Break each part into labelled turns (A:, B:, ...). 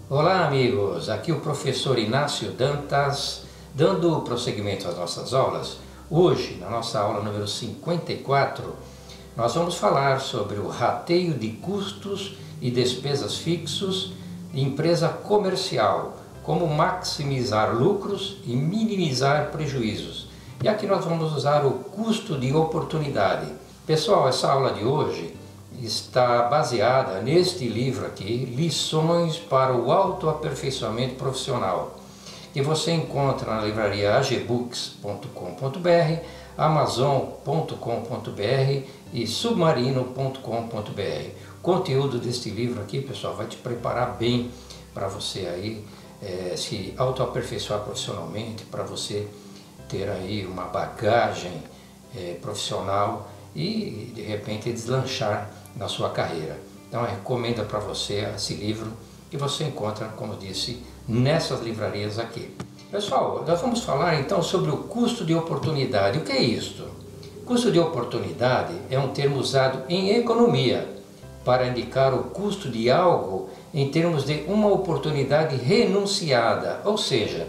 A: Olá amigos, aqui o professor Inácio Dantas, dando prosseguimento às nossas aulas. Hoje, na nossa aula número 54, nós vamos falar sobre o rateio de custos e despesas fixos de empresa comercial, como maximizar lucros e minimizar prejuízos. E aqui nós vamos usar o custo de oportunidade. Pessoal, essa aula de hoje está baseada neste livro aqui, Lições para o Autoaperfeiçoamento Profissional, que você encontra na livraria agbooks.com.br, amazon.com.br e submarino.com.br. O conteúdo deste livro aqui, pessoal, vai te preparar bem para você aí se autoaperfeiçoar profissionalmente, para você ter aí uma bagagem profissional e de repente deslanchar na sua carreira. Então eu recomendo para você esse livro que você encontra, como disse, nessas livrarias aqui. Pessoal, nós vamos falar então sobre o custo de oportunidade. O que é isto? Custo de oportunidade é um termo usado em economia para indicar o custo de algo em termos de uma oportunidade renunciada, ou seja,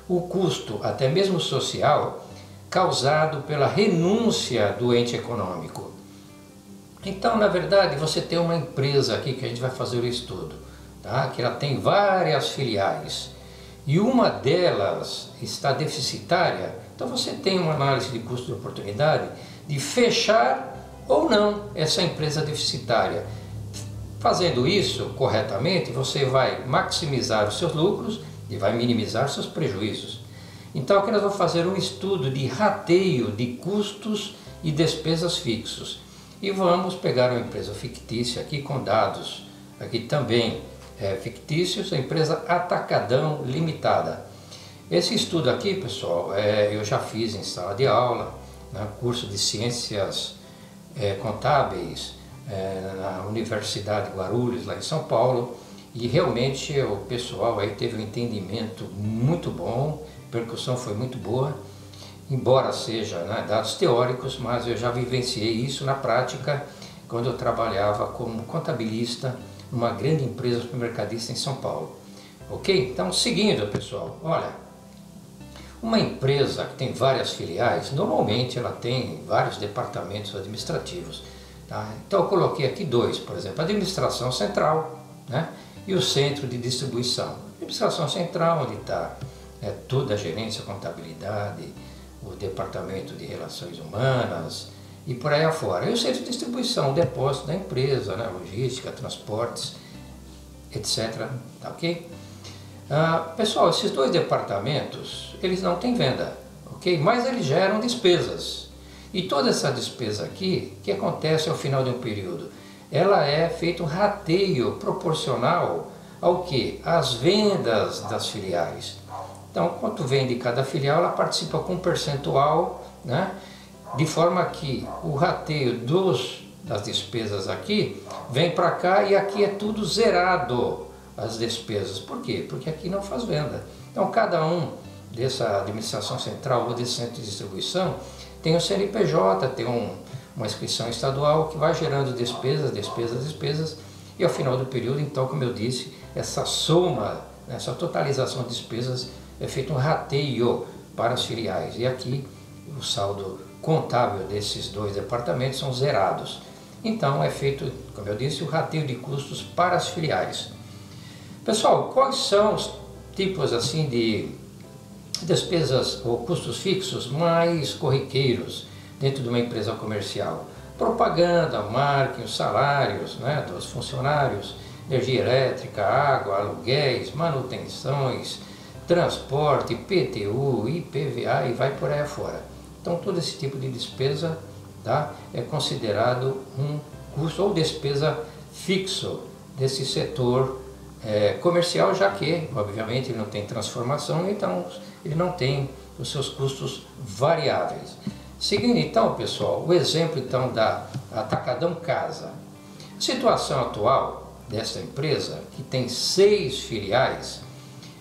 A: o custo até mesmo social causado pela renúncia do ente econômico. Então, na verdade, você tem uma empresa aqui que a gente vai fazer o estudo, tá? Que ela tem várias filiais e uma delas está deficitária. Então você tem uma análise de custo de oportunidade de fechar ou não essa empresa deficitária. Fazendo isso corretamente, você vai maximizar os seus lucros e vai minimizar seus prejuízos. Então aqui nós vamos fazer um estudo de rateio de custos e despesas fixos. E vamos pegar uma empresa fictícia aqui com dados aqui também fictícios, a empresa Atacadão Limitada. Esse estudo aqui, pessoal, eu já fiz em sala de aula, no curso de Ciências Contábeis, na Universidade de Guarulhos, lá em São Paulo, e realmente o pessoal aí teve um entendimento muito bom, a percussão foi muito boa, embora seja dados teóricos, mas eu já vivenciei isso na prática quando eu trabalhava como contabilista numa grande empresa supermercadista em São Paulo. Ok? Então, seguindo, pessoal, olha, uma empresa que tem várias filiais, normalmente ela tem vários departamentos administrativos. Tá? Então eu coloquei aqui dois, por exemplo, a administração central, né? E o centro de distribuição. A administração central, onde está toda a gerência, contabilidade, o departamento de relações humanas e por aí afora. E o centro de distribuição, o depósito da empresa, né? Logística, transportes, etc. Tá, ok? Pessoal, esses dois departamentos, eles não têm venda, ok? Mas eles geram despesas. E toda essa despesa aqui, que acontece ao final de um período, ela é feito um rateio proporcional ao que? Às vendas das filiais. Então, quanto vende cada filial, ela participa com um percentual, né? De forma que o rateio das despesas aqui vem para cá e aqui é tudo zerado, as despesas. Por quê? Porque aqui não faz venda. Então, cada um dessa administração central ou desse centro de distribuição tem um CNPJ, tem uma inscrição estadual que vai gerando despesas, e ao final do período, então, como eu disse, essa soma, essa totalização de despesas é feito um rateio para as filiais. E aqui o saldo contábil desses dois departamentos são zerados. Então é feito, como eu disse, o rateio de custos para as filiais. Pessoal, quais são os tipos assim de despesas ou custos fixos mais corriqueiros dentro de uma empresa comercial? Propaganda, marketing, os salários, né, dos funcionários, energia elétrica, água, aluguéis, manutenções, transporte, IPTU, IPVA e vai por aí afora. Então todo esse tipo de despesa, tá, é considerado um custo ou despesa fixo desse setor comercial, já que obviamente ele não tem transformação, então ele não tem os seus custos variáveis. Seguindo então, pessoal, o exemplo então da Atacadão Casa. A situação atual desta empresa, que tem 6 filiais,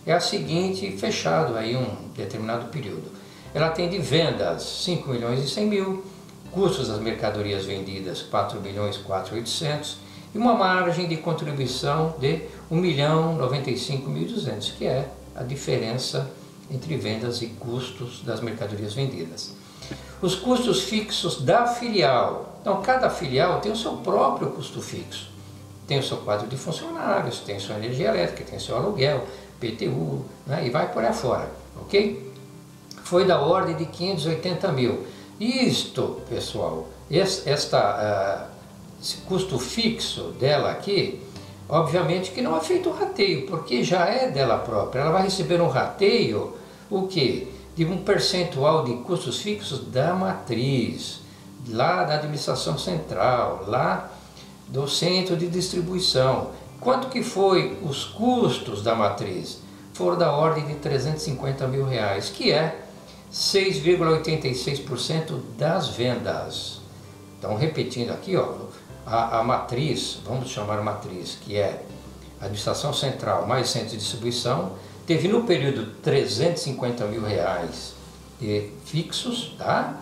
A: é a seguinte, fechado aí um determinado período. Ela tem de vendas 5 milhões e 100 mil, custos das mercadorias vendidas 4 milhões 4.800, e uma margem de contribuição de R$ 1.095.200, que é a diferença entre vendas e custos das mercadorias vendidas. Os custos fixos da filial. Então, cada filial tem o seu próprio custo fixo. Tem o seu quadro de funcionários, tem sua energia elétrica, tem seu aluguel, PTU, né, e vai por aí fora, ok? Foi da ordem de 580 mil. Isto, pessoal, esse custo fixo dela aqui, obviamente que não é feito o rateio, porque já é dela própria. Ela vai receber um rateio, o quê? De um percentual de custos fixos da matriz, lá da administração central, lá do centro de distribuição. Quanto que foi os custos da matriz? Foram da ordem de R$ 350 mil, que é 6,86% das vendas. Então, repetindo aqui, ó, a matriz, vamos chamar matriz, que é administração central mais centro de distribuição, teve no período R$ 350 mil fixos, tá?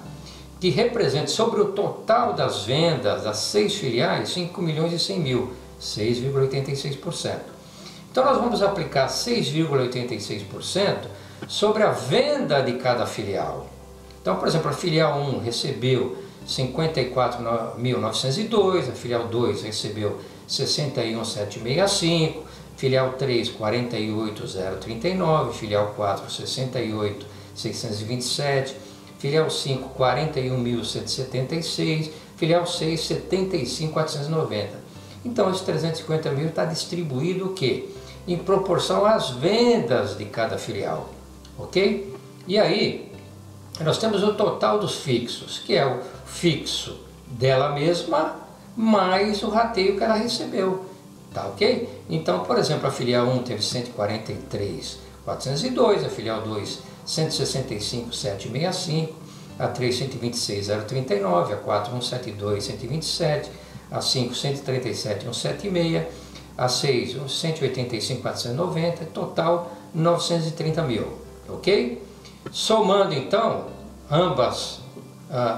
A: Que representa sobre o total das vendas das 6 filiais, 5 milhões e 100 mil, 6,86%. Então nós vamos aplicar 6,86% sobre a venda de cada filial. Então, por exemplo, a filial 1 recebeu 54.902, a filial 2 recebeu 61.765, filial 3 48.039, filial 4 68.627, filial 5 41.176, filial 6 75.490. Então esse 350 mil está distribuído o quê? Em proporção às vendas de cada filial, ok? E aí nós temos o total dos fixos, que é o fixo dela mesma mais o rateio que ela recebeu, tá ok? Então, por exemplo, a filial 1 teve 143.402, a filial 2 165.765, a 3 126.039, a 4 172.127, a 5 137.176, a 6 185.490, total 930 mil, ok? Somando então ambas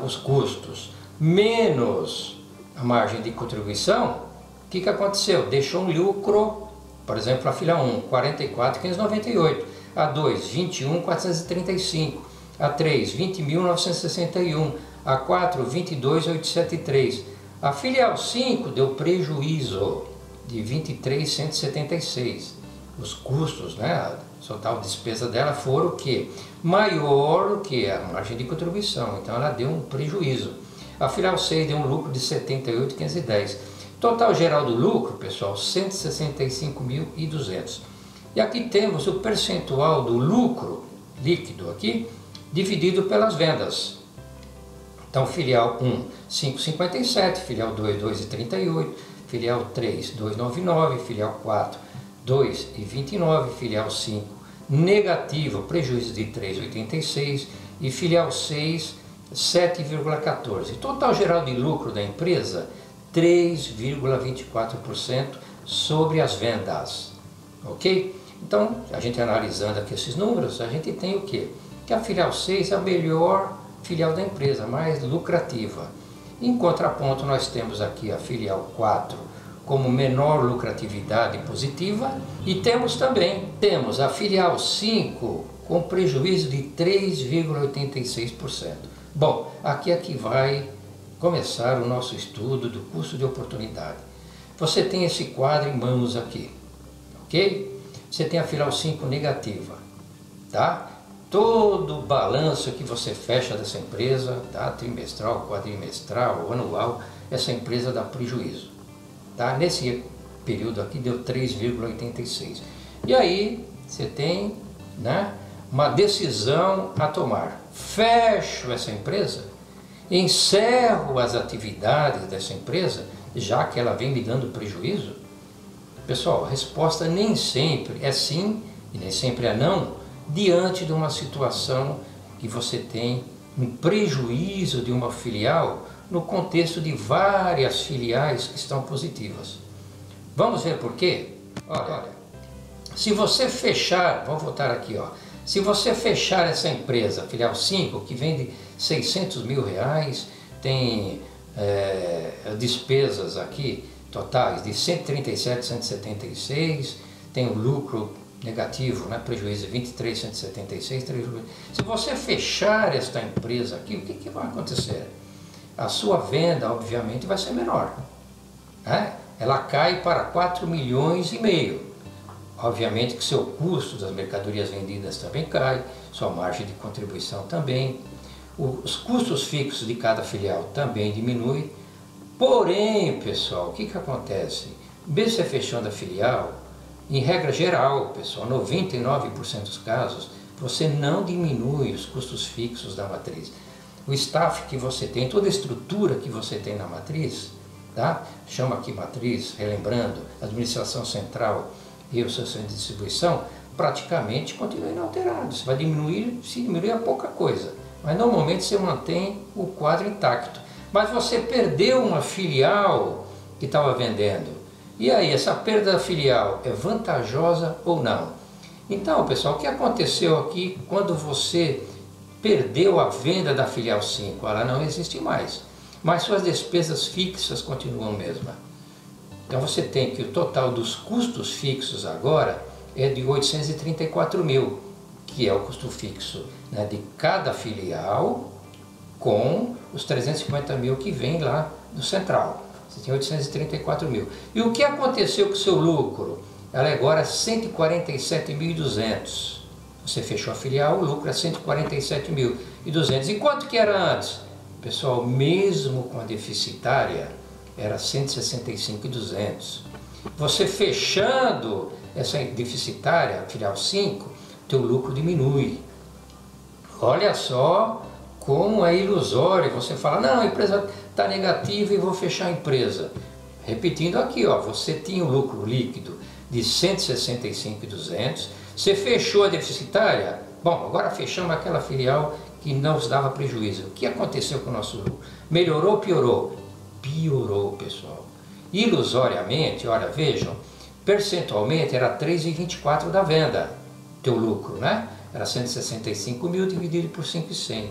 A: os custos menos a margem de contribuição, o que aconteceu? Deixou um lucro, por exemplo, a filial 1 44.598, a 2 21.435, a 3 20.961, a 4 22.873. A filial 5 deu prejuízo de 23.176. Os custos, né, a total despesa dela foram o quê? Maior do que a margem de contribuição, então ela deu um prejuízo. A filial 6 deu um lucro de 78.510. Total geral do lucro, pessoal, 165.200. E aqui temos o percentual do lucro líquido aqui, dividido pelas vendas. Então, filial 1, 5,57, filial 2, 2,38, filial 3, 2,99, filial 4, 2,29, filial 5, negativo, prejuízo de 3,86 e filial 6, 7,14. Total geral de lucro da empresa, 3,24% sobre as vendas, ok? Então, a gente analisando aqui esses números, a gente tem o quê? Que a filial 6 é a melhor filial da empresa, mais lucrativa. Em contraponto, nós temos aqui a filial 4 como menor lucratividade positiva e temos a filial 5 com prejuízo de 3,86%. Bom, aqui é que vai começar o nosso estudo do custo de oportunidade. Você tem esse quadro em mãos aqui, ok? Você tem a filial 5 negativa, tá? Todo o balanço que você fecha dessa empresa, tá? Trimestral, quadrimestral, anual, essa empresa dá prejuízo, tá? Nesse período aqui deu 3,86. E aí você tem, né, uma decisão a tomar. Fecho essa empresa, encerro as atividades dessa empresa, já que ela vem me dando prejuízo? Pessoal, a resposta nem sempre é sim e nem sempre é não, diante de uma situação que você tem um prejuízo de uma filial no contexto de várias filiais que estão positivas. Vamos ver por quê? Olha, se você fechar, vamos voltar aqui, ó. Se você fechar essa empresa, filial 5, que vende 600 mil reais, tem despesas aqui totais de 137, 176, tem o lucro negativo, né, prejuízo de 23, 176, se você fechar esta empresa aqui, o que vai acontecer? A sua venda, obviamente, vai ser menor, né? Ela cai para 4,5 milhões. Obviamente que seu custo das mercadorias vendidas também cai, sua margem de contribuição também, os custos fixos de cada filial também diminui. Porém, pessoal, o que acontece? Mesmo você fechando a filial, em regra geral, pessoal, 99% dos casos, você não diminui os custos fixos da matriz. O staff que você tem, toda a estrutura que você tem na matriz, tá? Chama aqui matriz, relembrando, administração central e o seu centro de distribuição, praticamente continua inalterado. Você vai diminuir, se diminuir a pouca coisa, mas normalmente você mantém o quadro intacto. Mas você perdeu uma filial que estava vendendo. E aí, essa perda da filial é vantajosa ou não? Então, pessoal, o que aconteceu aqui quando você perdeu a venda da filial 5? Ela não existe mais, mas suas despesas fixas continuam mesma. Então você tem que o total dos custos fixos agora é de 834 mil, que é o custo fixo, né, de cada filial, com os 350 mil que vem lá do central. Você tem 834 mil. E o que aconteceu com o seu lucro? Ela é agora 147.200. Você fechou a filial, o lucro é 147.200. E quanto que era antes? Pessoal, mesmo com a deficitária, era 165.200. Você fechando essa deficitária, filial 5, teu lucro diminui. Olha só como é ilusório você fala, não, a empresa está negativa e vou fechar a empresa. Repetindo aqui, ó, você tinha um lucro líquido de 165.200, você fechou a deficitária, bom, agora fechamos aquela filial que não nos dava prejuízo. O que aconteceu com o nosso lucro? Melhorou ou piorou? Piorou, pessoal. Ilusoriamente, olha, vejam, percentualmente era 3,24 da venda, teu lucro, né? Era 165 mil dividido por 5,100,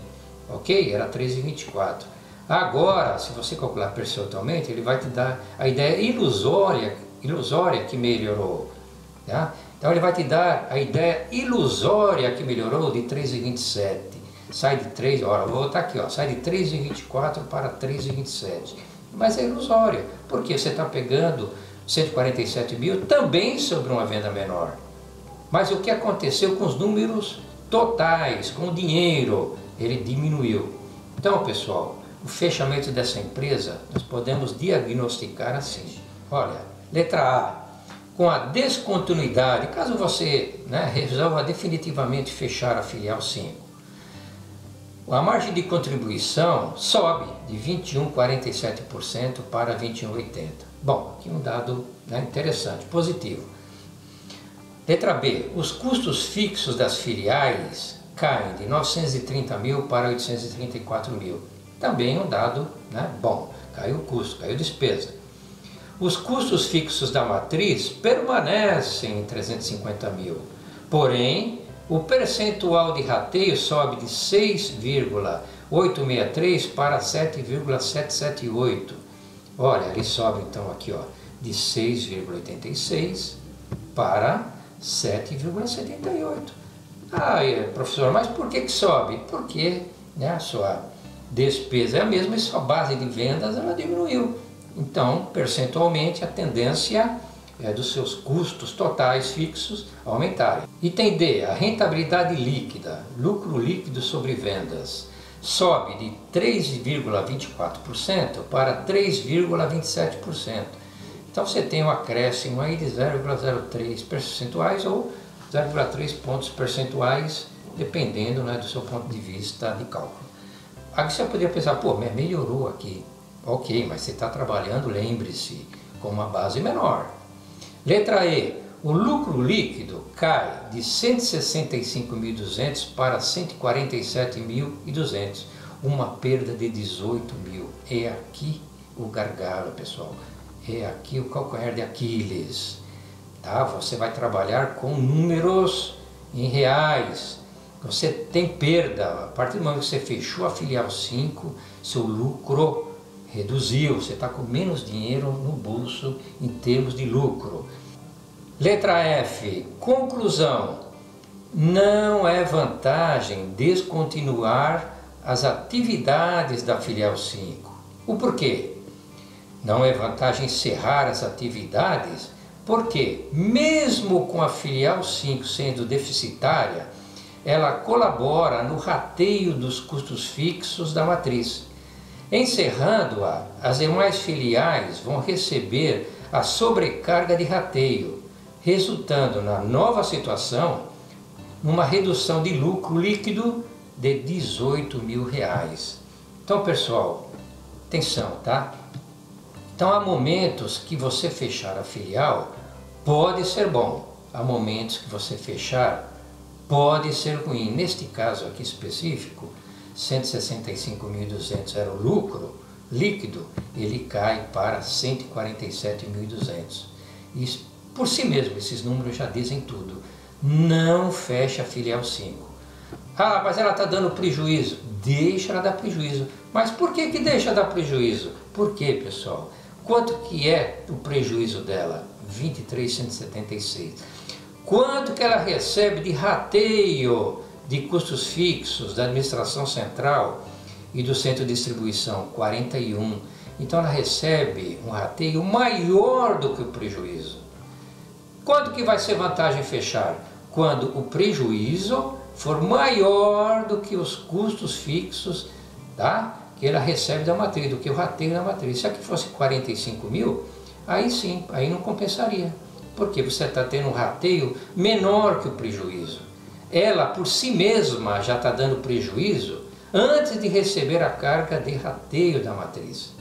A: ok? Era 3,24. Agora, se você calcular percentualmente, ele vai te dar a ideia ilusória que melhorou, tá? Então ele vai te dar a ideia ilusória que melhorou de 3,27. Sai de 3, olha, vou botar aqui, ó, sai de 3,24 para 3,27. Mas é ilusória, porque você está pegando 147 mil também sobre uma venda menor. Mas o que aconteceu com os números totais, com o dinheiro? Ele diminuiu. Então, pessoal, o fechamento dessa empresa nós podemos diagnosticar assim. Olha, letra A, com a descontinuidade, caso você, né, resolva definitivamente fechar a filial 5, a margem de contribuição sobe de 21,47% para 21,80%. Bom, aqui um dado, né, interessante, positivo. Letra B, os custos fixos das filiais caem de 930 mil para 834 mil. Também um dado, né, bom, caiu o custo, caiu a despesa. Os custos fixos da matriz permanecem em 350 mil, porém o percentual de rateio sobe de 6,863 para 7,778. Olha, ele sobe então aqui, ó, de 6,86 para 7,78. Ah, professor, mas por que sobe? Porque, né, a sua despesa é a mesma e sua base de vendas ela diminuiu. Então, percentualmente, a tendência é dos seus custos totais fixos aumentarem. Item D, a rentabilidade líquida, lucro líquido sobre vendas, sobe de 3,24% para 3,27%. Então você tem um acréscimo aí de 0,03 percentuais ou 0,3 pontos percentuais, dependendo, né, do seu ponto de vista de cálculo. Aqui você poderia pensar, pô, melhorou aqui. Ok, mas você está trabalhando, lembre-se, com uma base menor. Letra E, o lucro líquido cai de 165.200 para 147.200, uma perda de 18 mil. É aqui o gargalo, pessoal. É aqui o calcanhar de Aquiles. Tá? Você vai trabalhar com números em reais. Você tem perda. A partir do momento que você fechou a filial 5, seu lucro Reduziu, você está com menos dinheiro no bolso em termos de lucro. Letra F, conclusão. Não é vantagem descontinuar as atividades da filial 5. O porquê? Não é vantagem encerrar as atividades porque, mesmo com a filial 5 sendo deficitária, ela colabora no rateio dos custos fixos da matriz. Encerrando-a, as demais filiais vão receber a sobrecarga de rateio, resultando na nova situação numa redução de lucro líquido de R$18 mil. Então, pessoal, atenção, tá? Então, há momentos que você fechar a filial pode ser bom, há momentos que você fechar pode ser ruim. Neste caso aqui específico, 165.200 era o lucro líquido, ele cai para 147.200. E por si mesmo, esses números já dizem tudo. Não fecha a filial 5. Ah, mas ela está dando prejuízo. Deixa ela dar prejuízo. Mas por que deixa dar prejuízo? Por quê, pessoal? Quanto que é o prejuízo dela? 23.176. Quanto que ela recebe de rateio de custos fixos da administração central e do centro de distribuição? 41. Então ela recebe um rateio maior do que o prejuízo. Quando que vai ser vantagem fechar? Quando o prejuízo for maior do que os custos fixos, tá? Que ela recebe da matriz, do que o rateio da matriz. Se aqui fosse 45 mil, aí sim, aí não compensaria. Porque você está tendo um rateio menor que o prejuízo. Ela por si mesma já está dando prejuízo antes de receber a carga de rateio da matriz.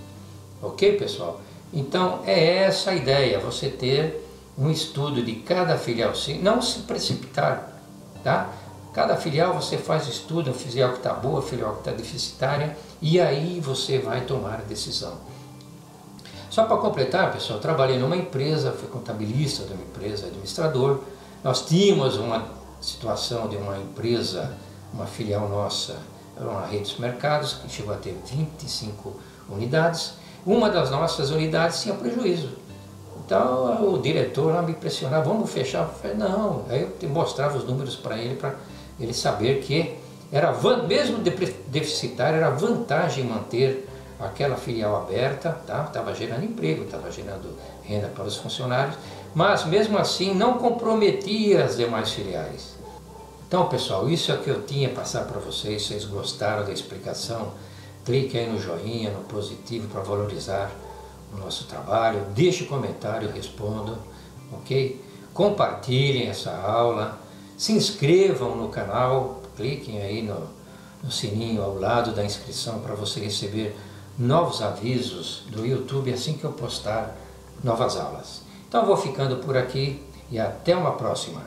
A: Ok, pessoal? Então é essa a ideia, você ter um estudo de cada filial, não se precipitar, tá? Cada filial você faz estudo, a filial que está boa, a filial que está deficitária, e aí você vai tomar a decisão. Só para completar, pessoal, trabalhei numa empresa, fui contabilista de uma empresa, administrador. Nós tínhamos uma situação de uma empresa, uma filial nossa, era uma rede de supermercados, que chegou a ter 25 unidades. Uma das nossas unidades tinha prejuízo. Então o diretor lá me pressionava, vamos fechar? Eu falei, não. Aí eu mostrava os números para ele saber que era, mesmo deficitário, era vantagem manter aquela filial aberta, tá? Estava gerando emprego, estava gerando renda para os funcionários, mas mesmo assim não comprometia as demais filiais. Então, pessoal, isso é o que eu tinha a passar para vocês. Vocês gostaram da explicação? Clique aí no joinha, no positivo, para valorizar o nosso trabalho. Deixe comentário, respondo, ok? Compartilhem essa aula, se inscrevam no canal, cliquem aí no sininho ao lado da inscrição para você receber novos avisos do YouTube assim que eu postar novas aulas. Então eu vou ficando por aqui e até uma próxima.